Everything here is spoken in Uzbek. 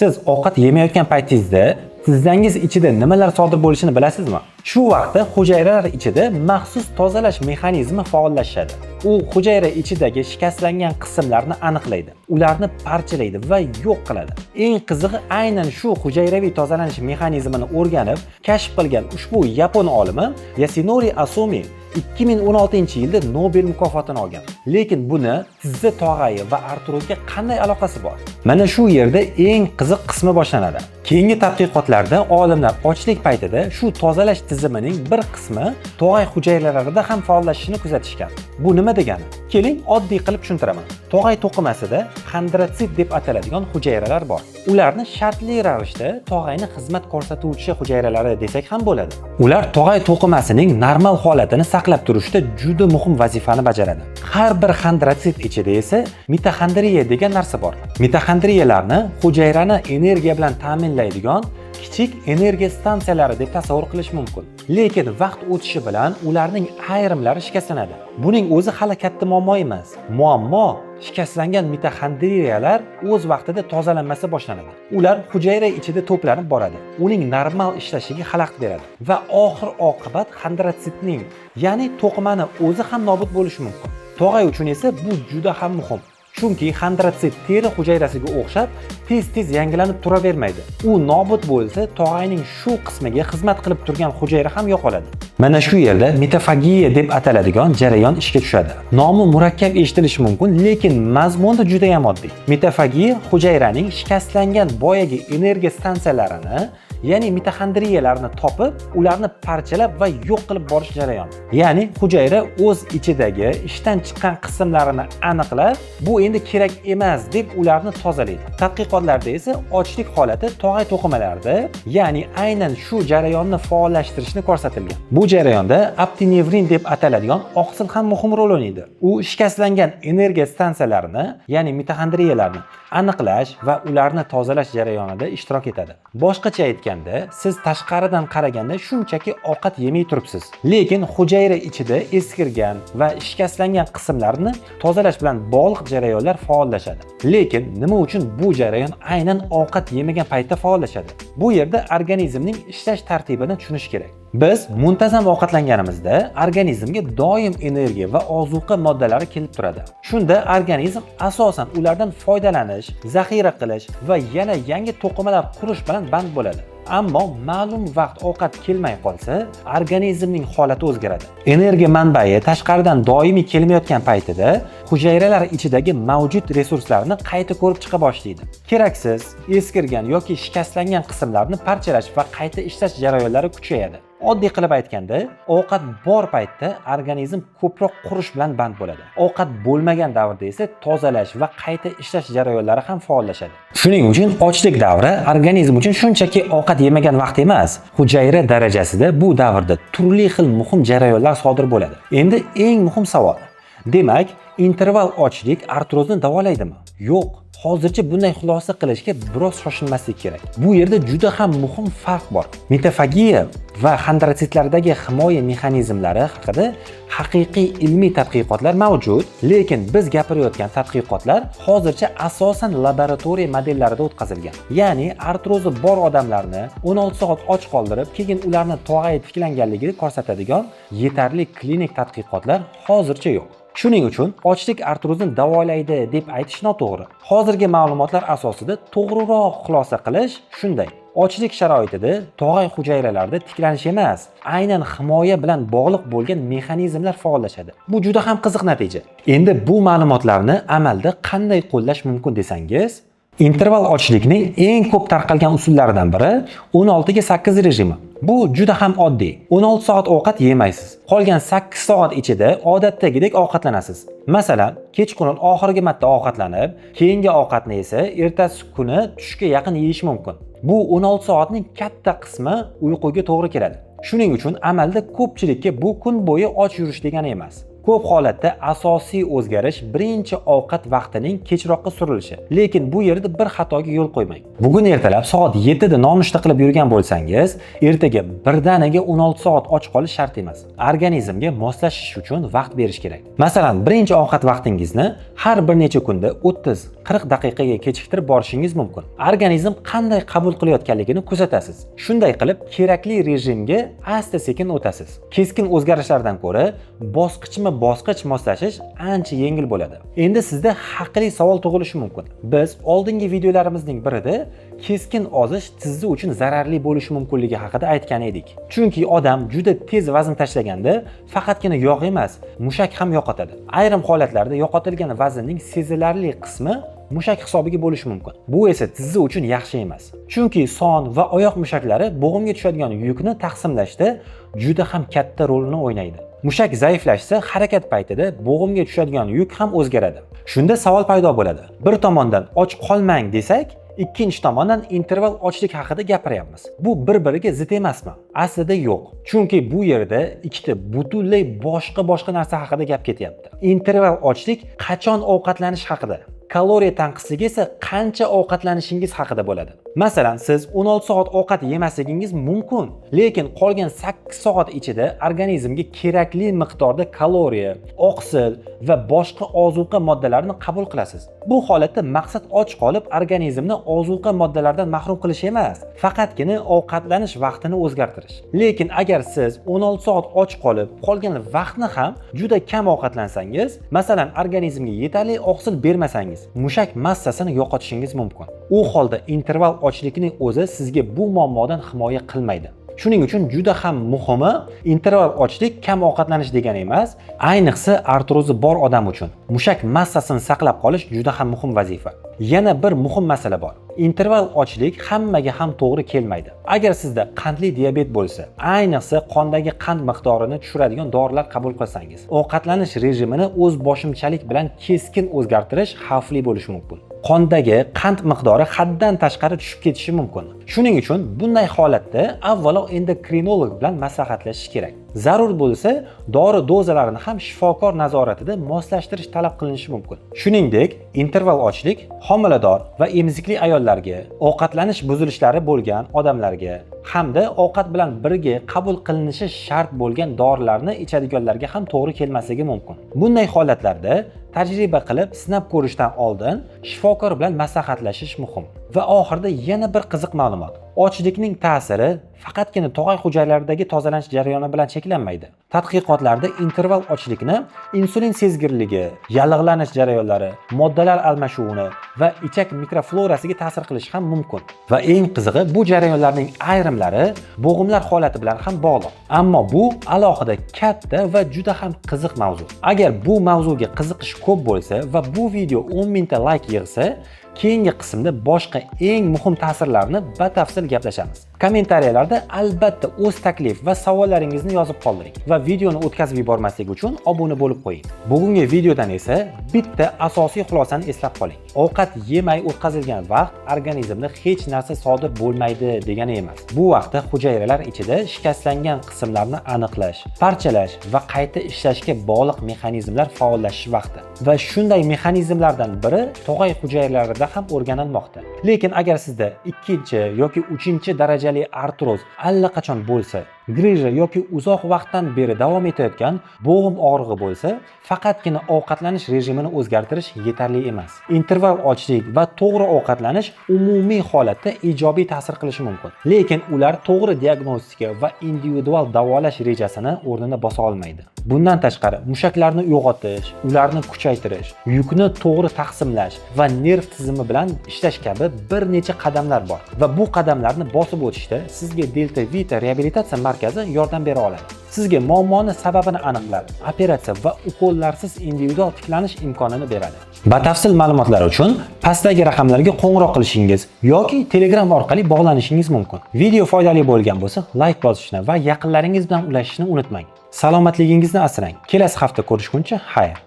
Siz ovqat yemayotgan paytingizda tizzangiz ichida nimalar sodir bo'lishini bilasizmi? Shu vaqtda hujayralar ichida maxsus tozalash mexanizmi faollashadi. U hujayra ichidagi shikastlangan qismlarni aniqlaydi, ularni parchalaydi va yo'q qiladi. Eng qizig'i aynan shu hujayraviy tozalanish mexanizmini o'rganib, kashf qilgan ushbu yapon olimi Yasunori Asumi 2016-yilda Nobel mukofotini olgan. Lekin buni tizza tog'ayi va artrozga qanday aloqasi bor? Mana shu yerda eng qiziq qismi boshlanadi. Keyingi tadqiqotlarda olimlar ochlik paytida shu tozalash tizimining bir qismi tog'ay hujayralarida ham faollashishini kuzatishgan. Bu nima degani? Keling, oddiy qilib tushuntiraman. Tog'ay to'qimasida xondrotsit deb ataladigan hujayralar bor. Ularni shartli ravishda tog'ayni xizmat ko'rsatuvchi hujayralari desak ham bo'ladi. Ular tog'ay to'qimasining normal holatini saqlab turishda juda muhim vazifani bajaradi. Har bir xondrotsit ichida esa mitoxondriya degan narsa bor. Mitoxondriyalarni hujayrani energiya bilan ta'minlaydigan kichik energiya stansiyalari deb tasavvur qilish mumkin. Lekin vaqt o'tishi bilan ularning ayrimlari shikastlanadi. Buning o'zi hali katta muammo emas. Muammo shikastlangan mitoxondriyalar o'z vaqtida tozalanmasa boshlanadi. Ular hujayra ichida to'planib boradi. Uning normal ishlashiga xalaqit beradi va oxir oqibat xondrotsitning, ya'ni to'qimani o'zi ham nobud bo'lishi mumkin. Tog'ay uchun esa bu juda ham muhim. Chunki xondrotsit teri hujayrasiga o'xshab tez-tez yangilanib turavermaydi. U nobud bo'lsa, tog'ayning shu qismiga xizmat qilib turgan hujayra ham yo'qoladi. Mana shu yerda mitofagiya deb ataladigan jarayon ishga tushadi. Nomi murakkab eshitilishi mumkin, lekin mazmuni juda ham oddiy. Mitofagiya hujayraning shikastlangan boyagi energiya stansiyalarini, ya'ni mitoxondriyalarni topib, ularni parchalab va yo'q qilib borish jarayoni. Ya'ni hujayra o'z ichidagi ishdan chiqqan qismlarini aniqlab, bu endi kerak emas deb ularni tozalaydi. Tadqiqotlarda esa ochlik holati tog'ay to'qimalarida, ya'ni aynan shu jarayonni faollashtirishni ko'rsatilgan. Bu jarayonda aptinevrin deb ataladigan oqsil ham muhim rol o'ynaydi. U shikastlangan energiya stansiyalarini, ya'ni mitoxondriyalarni aniqlash va ularni tozalash jarayonida ishtirok etadi. Boshqacha aytganda, siz tashqaridan qaraganda shunchaki ovqat yemay turibsiz, lekin hujayra ichida eskirgan va shikastlangan qismlarni tozalash bilan bog'liq jarayonlar faollashadi. Lekin nima uchun bu jarayon aynan ovqat yemagan paytda faollashadi? Bu yerda organizmning ishlash tartibini tushunish kerak. Biz muntazam ovqatlanganimizda organizmga doim energiya va ozuqa moddalari kelib turadi. Shunda organizm asosan ulardan foydalanish, zaxira qilish va yana yangi to'qimalar qurish bilan band bo'ladi. Ammo ma'lum vaqt ovqat kelmay qolsa, organizmning holati o'zgaradi. Energiya manbai tashqaridan doimiy kelmayotgan paytida hujayralar ichidagi mavjud resurslarni qayta ko'rib chiqa boshlaydi. Keraksiz, eskirgan yoki shikastlangan qismlarni parchalash va qayta ishlash jarayonlari kuchayadi. Oddiy qilib aytganda, ovqat bor paytda organizm ko'proq qurish bilan band bo'ladi. Ovqat bo'lmagan davrda esa tozalash va qayta ishlash jarayonlari ham faollashadi. Shuning uchun ochlik davri organizm uchun shunchaki ovqat yemagan vaqt emas, hujayra darajasida bu davrda turli xil muhim jarayonlar sodir bo'ladi. Endi eng muhim savol: demak, interval ochlik artrozni davolaydimi? Yo'q. Hozircha bunday xulosa qilishga biroz shoshilmaslik kerak. Bu yerda juda ham muhim farq bor. Mitofagiya va xondrotsitlardagi himoya mexanizmlari haqida haqiqiy ilmiy tadqiqotlar mavjud, lekin biz gapirayotgan tadqiqotlar hozircha asosan laboratoriya modellarida o'tkazilgan. Ya'ni artrozi bor odamlarni 16 soat och qoldirib, keyin ularni tog'ay tiklanganligini ko'rsatadigan yetarli klinik tadqiqotlar hozircha yo'q. Shuning uchun ochlik artrozni davolaydi deb aytish noto'g'ri. Hozirgi ma'lumotlar asosida to'g'riroq xulosa qilish shunday: ochlik sharoitida tog'ay hujayralarida tiklanish emas, aynan himoya bilan bog'liq bo'lgan mexanizmlar faollashadi. Bu juda ham qiziq natija. Endi bu ma'lumotlarni amalda qanday qo'llash mumkin desangiz, interval ochlikning eng ko'p tarqalgan usullaridan biri 16 ga 8 rejimi. Bu juda ham oddiy. 16 soat ovqat yemaysiz. Qolgan 8 soat ichida odatdagidek ovqatlanasiz. Masalan, kechqurun oxirgi marta ovqatlanib, keyingi ovqatni esa ertasi kuni tushga yaqin yeyish mumkin. Bu 16 soatning katta qismi uyquga to'g'ri keladi. Shuning uchun amalda ko'pchilikka bu kun bo'yi och yurish degani emas. Ko'p holatda asosiy o'zgarish birinchi ovqat vaqtining kechroqqa surilishi. Lekin bu yerda bir xatoga yo'l qo'ymang. Bugun ertalab soat 7 da nonushta qilib yurgan bo'lsangiz, ertaga birdaniga 16 soat och qolish shart emas. Organizmga moslashish uchun vaqt berish kerak. Masalan, birinchi ovqat vaqtingizni har bir necha kunda 30-40 daqiqaga kechiktirib borishingiz mumkin. Organizm qanday qabul qilayotganligini kuzatasiz. Shunday qilib, kerakli rejimga asta-sekin o'tasiz. Keskin o'zgarishlardan ko'ra bosqichma-bosqich moslashish ancha yengil bo'ladi. Endi sizda haqli savol tug'ilishi mumkin. Biz oldingi videolarimizning birida keskin ozish tizza uchun zararli bo'lishi mumkinligi haqida aytgan edik. Chunki odam juda tez vazn tashlaganda faqatgina yog' emas, mushak ham yo'qotadi. Ayrim holatlarda yo'qotilgan vaznning sezilarli qismi mushak hisobiga bo'lishi mumkin. Bu esa tizza uchun yaxshi emas. Chunki son va oyoq mushaklari bo'g'imga tushadigan yukni taqsimlashda juda ham katta rolni o'ynaydi. Mushak zaiflashsa, harakat paytida bo'g'imga tushadigan yuk ham o'zgaradi. Shunda savol paydo bo'ladi. Bir tomondan och qolmang desak, ikkinchi tomondan interval ochlik haqida gapiryapmiz. Bu bir-biriga zid emasmi? Aslida yo'q. Chunki bu yerda ikkita butunlay boshqa narsa haqida gap ketyapti. Interval ochlik qachon ovqatlanish haqida, kaloriya tanqisligi esa qancha ovqatlanishingiz haqida bo'ladi. Masalan, siz 16 soat ovqat yemasligingiz mumkin, lekin qolgan 8 soat ichida organizmga kerakli miqdorda kaloriya, oqsil va boshqa ozuqa moddalarini qabul qilasiz. Bu holatda maqsad och qolib organizmni ozuqa moddalaridan mahrum qilish emas, faqatgina ovqatlanish vaqtini o'zgartirish. Lekin agar siz 16 soat och qolib, qolgan vaqtni ham juda kam ovqatlansangiz, masalan, organizmga yetarli oqsil bermasangiz, mushak massasini yo'qotishingiz mumkin. U holda interval ochlikning o'zi sizga bu muammodan himoya qilmaydi. Shuning uchun juda ham muhimi interval ochlik kam ovqatlanish degani emas, ayniqsa artrozi bor odam uchun mushak massasini saqlab qolish juda ham muhim vazifa. Yana bir muhim masala bor. Interval ochlik hammaga ham to'g'ri kelmaydi. Agar sizda qandli diabet bo'lsa, ayniqsa qondagi qand miqdorini tushiradigan dorilar qabul qilsangiz, ovqatlanish rejimini o'z boshimchalik bilan keskin o'zgartirish xavfli bo'lishi mumkin. Qondagi qand miqdori haddan tashqari tushib ketishi mumkin. Shuning uchun bunday holatda avvalo endokrinolog bilan maslahatlashish kerak. Zarur bo'lsa, dori dozalarini ham shifokor nazoratida moslashtirish talab qilinishi mumkin. Shuningdek, interval ochlik homilador va emizikli ayollarga, ovqatlanish buzilishlari bo'lgan odamlarga hamda ovqat bilan birga qabul qilinishi shart bo'lgan dorilarni ichadiganlarga ham to'g'ri kelmasligi mumkin. Bunday holatlarda tajriba qilib, sinab ko'rishdan oldin shifokor bilan maslahatlashish muhim. Va oxirida yana bir qiziq ma'lumot. Ochlikning ta'siri faqatgina tog'ay hujayralardagi tozalanish jarayoni bilan cheklanmaydi. Tadqiqotlarda interval ochlikni insulin sezgirligi, yallig'lanish jarayonlari, moddalar almashuvini va ichak mikroflorasiga ta'sir qilishi ham mumkin. Va eng qizig'i, bu jarayonlarning ayrimlari bo'g'imlar holati bilan ham bog'liq. Ammo bu alohida katta va juda ham qiziq mavzu. Agar bu mavzuga qiziqish ko'p bo'lsa va bu video 10 mingta like yig'sa, keyingi qismda boshqa eng muhim ta'sirlarni batafsil gaplashamiz. Kommentariyalarda albatta o'z taklif va savollaringizni yozib qoldiring va videoni o'tkazib yubormaslik uchun obuna bo'lib qo'ying. Bugungi videodan esa bitta asosiy xulosani eslab qoling. Ovqat yemay o'tkazilgan vaqt organizmda hech narsa sodir bo'lmaydi degani emas. Bu vaqtda hujayralar ichida shikastlangan qismlarni aniqlash, parchalash va qayta ishlashga bog'liq mexanizmlar faollashish vaqti. Va shunday mexanizmlardan biri tog'ay hujayralarida ham o'rganilmoqda. Lekin agar sizda 2 yoki 3 darajali artroz allaqachon bo'lsa, grija yoki uzoq vaqtdan beri davom etayotgan bo'g'im og'rig'i bo'lsa, faqatgina ovqatlanish rejimini o'zgartirish yetarli emas. Interval ochlik va to'g'ri ovqatlanish umumiy holatda ijobiy ta'sir qilishi mumkin. Lekin ular to'g'ri diagnostika va individual davolash rejasini o'rnini bosa olmaydi. Bundan tashqari, mushaklarni uyg'otish, ularni kuchaytirish, yukni to'g'ri taqsimlash va nerv tizimi bilan ishlash kabi bir necha qadamlar bor. Va bu qadamlarni bosib o'tishda sizga Delta Vita reabilitatsiya markazi yordam bera oladi. Sizga muammoni sababini aniqlab, operatsiya va ukollarsiz individual tiklanish imkonini beradi. Batafsil ma'lumotlar uchun pastdagi raqamlarga qo'ng'iroq qilishingiz yoki Telegram orqali bog'lanishingiz mumkin. Video foydali bo'lgan bo'lsa, like bosishni va yaqinlaringiz bilan ulashishni unutmang. Salomatligingizni asrang. Kelasi hafta ko'rishguncha, xayr.